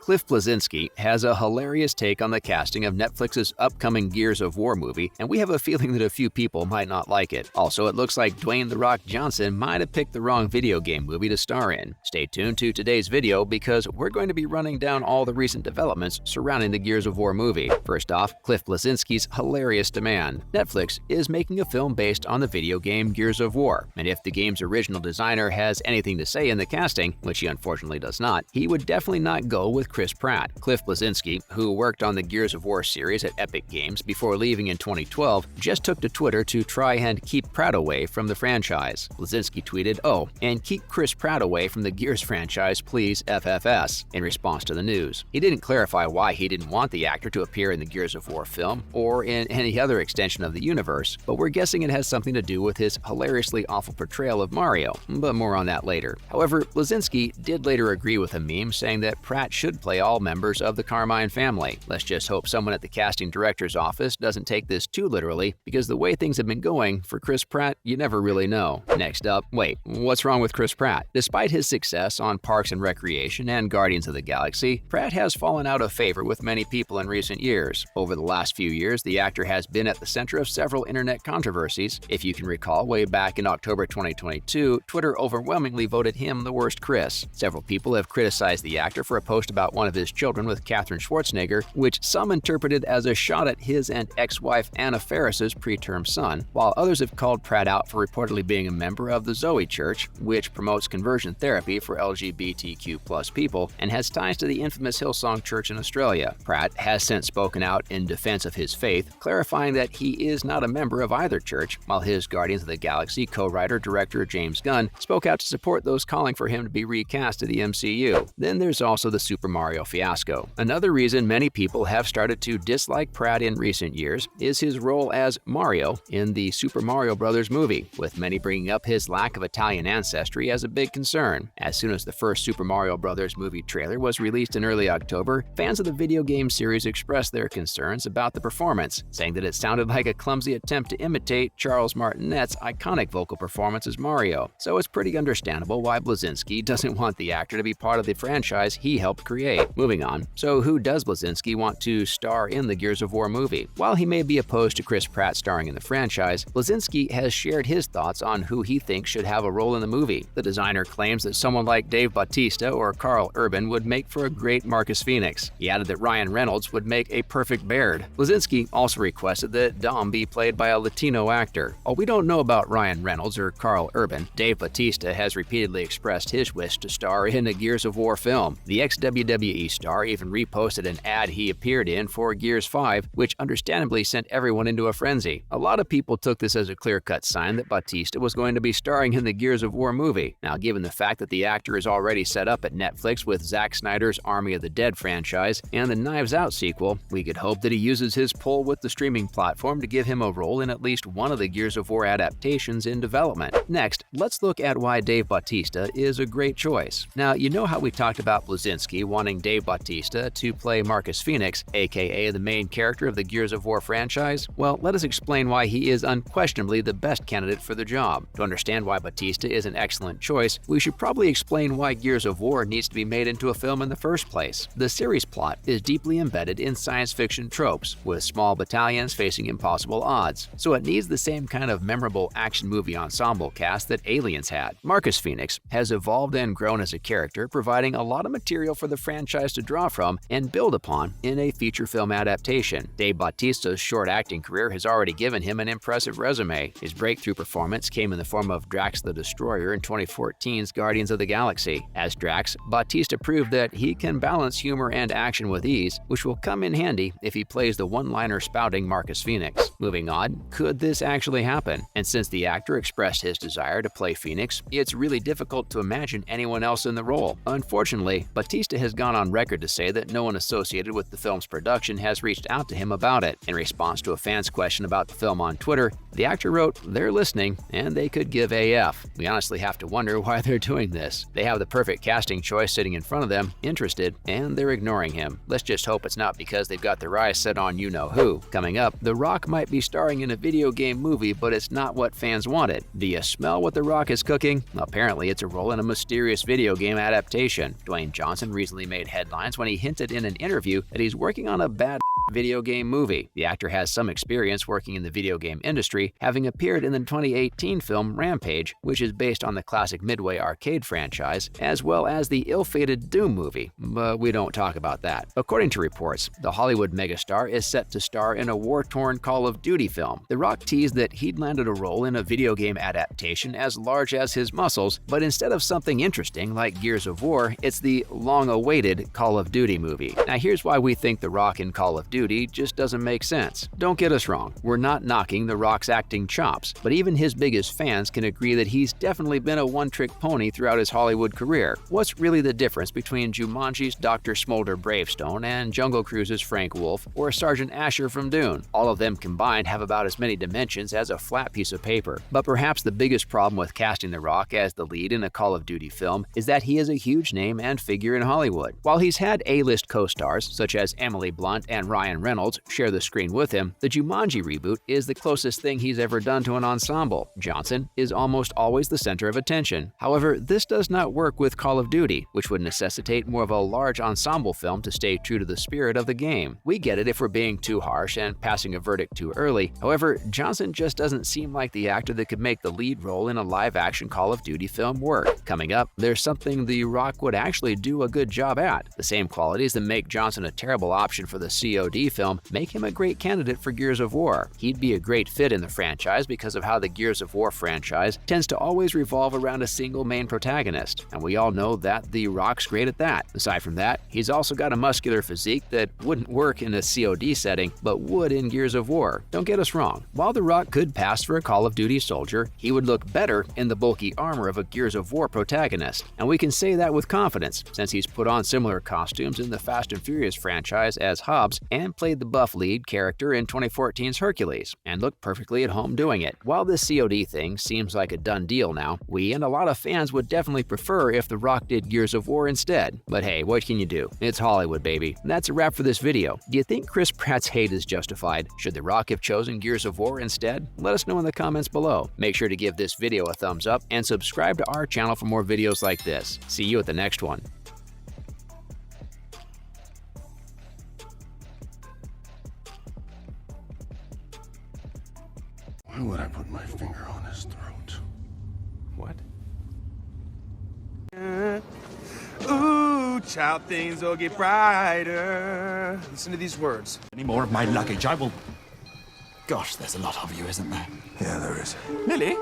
Cliff Bleszinski has a hilarious take on the casting of Netflix's upcoming Gears of War movie, and we have a feeling that a few people might not like it. Also, it looks like Dwayne "The Rock" Johnson might have picked the wrong video game movie to star in. Stay tuned to today's video because we're going to be running down all the recent developments surrounding the Gears of War movie. First off, Cliff Bleszinski's hilarious demand. Netflix is making a film based on the video game Gears of War, and if the game's original designer has anything to say in the casting, which he unfortunately does not, he would definitely not go with Chris Pratt. Cliff Bleszinski, who worked on the Gears of War series at Epic Games before leaving in 2012, just took to Twitter to try and keep Pratt away from the franchise. Bleszinski tweeted, "Oh, and keep Chris Pratt away from the Gears franchise, please, FFS," in response to the news. He didn't clarify why he didn't want the actor to appear in the Gears of War film or in any other extension of the universe, but we're guessing it has something to do with his hilariously awful portrayal of Mario, but more on that later. However, Bleszinski did later agree with a meme saying that Pratt should play all members of the Carmine family. Let's just hope someone at the casting director's office doesn't take this too literally, because the way things have been going for Chris Pratt, you never really know. Next up, wait, what's wrong with Chris Pratt? Despite his success on Parks and Recreation and Guardians of the Galaxy, Pratt has fallen out of favor with many people in recent years. Over the last few years, the actor has been at the center of several internet controversies. If you can recall, way back in October 2022, Twitter overwhelmingly voted him the worst Chris. Several people have criticized the actor for a post about one of his children with Katherine Schwarzenegger, which some interpreted as a shot at his and ex-wife Anna Faris's preterm son, while others have called Pratt out for reportedly being a member of the Zoe Church, which promotes conversion therapy for LGBTQ+ people and has ties to the infamous Hillsong Church in Australia. Pratt has since spoken out in defense of his faith, clarifying that he is not a member of either church, while his Guardians of the Galaxy co-writer-director James Gunn spoke out to support those calling for him to be recast to the MCU. Then there's also the Super Mario fiasco. Another reason many people have started to dislike Pratt in recent years is his role as Mario in the Super Mario Bros. Movie, with many bringing up his lack of Italian ancestry as a big concern. As soon as the first Super Mario Bros. Movie trailer was released in early October, fans of the video game series expressed their concerns about the performance, saying that it sounded like a clumsy attempt to imitate Charles Martinet's iconic vocal performance as Mario. So it's pretty understandable why Bleszinski doesn't want the actor to be part of the franchise he helped create. Moving on, so who does Bleszinski want to star in the Gears of War movie? While he may be opposed to Chris Pratt starring in the franchise, Bleszinski has shared his thoughts on who he thinks should have a role in the movie. The designer claims that someone like Dave Bautista or Carl Urban would make for a great Marcus Phoenix. He added that Ryan Reynolds would make a perfect Baird. Bleszinski also requested that Dom be played by a Latino actor. While we don't know about Ryan Reynolds or Carl Urban, Dave Bautista has repeatedly expressed his wish to star in a Gears of War film. The ex-WWE star even reposted an ad he appeared in for Gears 5, which understandably sent everyone into a frenzy. A lot of people took this as a clear-cut sign that Bautista was going to be starring in the Gears of War movie. Now, given the fact that the actor is already set up at Netflix with Zack Snyder's Army of the Dead franchise and the Knives Out sequel, we could hope that he uses his pull with the streaming platform to give him a role in at least one of the Gears of War adaptations in development. Next, let's look at why Dave Bautista is a great choice. Now, you know how we talked about Bleszinski wanting Dave Bautista to play Marcus Phoenix, aka the main character of the Gears of War franchise? Well, let us explain why he is unquestionably the best candidate for the job. To understand why Bautista is an excellent choice, we should probably explain why Gears of War needs to be made into a film in the first place. The series plot is deeply embedded in science fiction tropes, with small battalions facing impossible odds, so it needs the same kind of memorable action movie ensemble cast that Aliens had. Marcus Phoenix has evolved and grown as a character, providing a lot of material for the franchise to draw from and build upon in a feature film adaptation. Dave Bautista's short acting career has already given him an impressive resume. His breakthrough performance came in the form of Drax the Destroyer in 2014's Guardians of the Galaxy. As Drax, Bautista proved that he can balance humor and action with ease, which will come in handy if he plays the one-liner spouting Marcus Phoenix. Moving on, could this actually happen? And since the actor expressed his desire to play Phoenix, it's really difficult to imagine anyone else in the role. Unfortunately, Bautista has gone on record to say that no one associated with the film's production has reached out to him about it. In response to a fan's question about the film on Twitter, the actor wrote, "They're listening, and they could give AF. We honestly have to wonder why they're doing this. They have the perfect casting choice sitting in front of them, interested, and they're ignoring him. Let's just hope it's not because they've got their eyes set on you-know-who." Coming up, The Rock might might be starring in a video game movie, but it's not what fans wanted. Do you smell what The Rock is cooking? Apparently, it's a role in a mysterious video game adaptation. Dwayne Johnson recently made headlines when he hinted in an interview that he's working on a bad video game movie. The actor has some experience working in the video game industry, having appeared in the 2018 film Rampage, which is based on the classic Midway arcade franchise, as well as the ill-fated Doom movie, but we don't talk about that. According to reports, the Hollywood megastar is set to star in a war-torn Call of Duty film. The Rock teased that he'd landed a role in a video game adaptation as large as his muscles, but instead of something interesting like Gears of War, it's the long-awaited Call of Duty movie. Now here's why we think The Rock in Call of Duty just doesn't make sense. Don't get us wrong, we're not knocking The Rock's acting chops, but even his biggest fans can agree that he's definitely been a one-trick pony throughout his Hollywood career. What's really the difference between Jumanji's Dr. Smolder Bravestone and Jungle Cruise's Frank Wolf or Sergeant Asher from Dune? All of them combined have about as many dimensions as a flat piece of paper. But perhaps the biggest problem with casting The Rock as the lead in a Call of Duty film is that he is a huge name and figure in Hollywood. While he's had A-list co-stars such as Emily Blunt and Ryan Reynolds share the screen with him, the Jumanji reboot is the closest thing he's ever done to an ensemble. Johnson is almost always the center of attention. However, this does not work with Call of Duty, which would necessitate more of a large ensemble film to stay true to the spirit of the game. We get it if we're being too harsh and passing a verdict too early. However, Johnson just doesn't seem like the actor that could make the lead role in a live-action Call of Duty film work. Coming up, there's something The Rock would actually do a good job at. The same qualities that make Johnson a terrible option for the COD film make him a great candidate for Gears of War. He'd be a great fit in the franchise because of how the Gears of War franchise tends to always revolve around a single main protagonist, and we all know that The Rock's great at that. Aside from that, he's also got a muscular physique that wouldn't work in a COD setting, but would in Gears of War. Don't get us wrong, while The Rock could pass for a Call of Duty soldier, he would look better in the bulky armor of a Gears of War protagonist. And we can say that with confidence, since he's put on similar costumes in the Fast and Furious franchise as Hobbs and played the buff lead character in 2014's Hercules, and looked perfectly at home doing it. While this COD thing seems like a done deal now, we and a lot of fans would definitely prefer if The Rock did Gears of War instead. But hey, what can you do? It's Hollywood, baby. And that's a wrap for this video. Do you think Chris Pratt's hate is justified? Should The Rock have chosen Gears of War instead? Let us know in the comments below. Make sure to give this video a thumbs up and subscribe to our channel for more videos like this. See you at the next one. Why would I put my finger on his throat? What? Ooh, child, things will get brighter. Listen to these words. Any more of my luggage, I will... Gosh, there's a lot of you, isn't there? Yeah, there is. Lily?